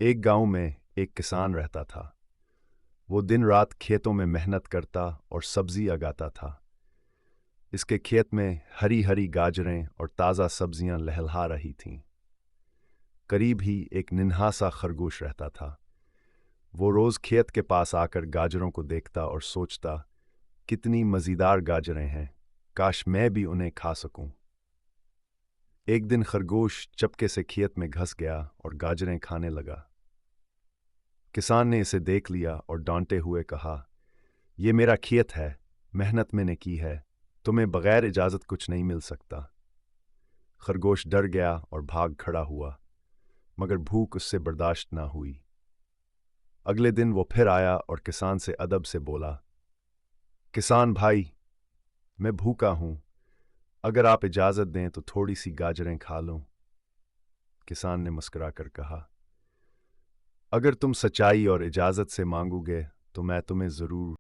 एक गांव में एक किसान रहता था। वो दिन रात खेतों में मेहनत करता और सब्जी उगाता था। इसके खेत में हरी हरी गाजरें और ताज़ा सब्जियां लहलहा रही थीं। करीब ही एक नन्हा सा खरगोश रहता था। वो रोज खेत के पास आकर गाजरों को देखता और सोचता, कितनी मज़ेदार गाजरें हैं, काश मैं भी उन्हें खा सकूं। एक दिन खरगोश चपके से खेत में घुस गया और गाजरें खाने लगा। किसान ने इसे देख लिया और डांटते हुए कहा, ये मेरा खेत है, मेहनत मैंने की है, तुम्हें बगैर इजाजत कुछ नहीं मिल सकता। खरगोश डर गया और भाग खड़ा हुआ, मगर भूख उससे बर्दाश्त ना हुई। अगले दिन वो फिर आया और किसान से अदब से बोला, किसान भाई, मैं भूखा हूं, अगर आप इजाजत दें तो थोड़ी सी गाजरें खा लूं। किसान ने मुस्कुराकर कहा, अगर तुम सच्चाई और इजाजत से मांगोगे तो मैं तुम्हें जरूर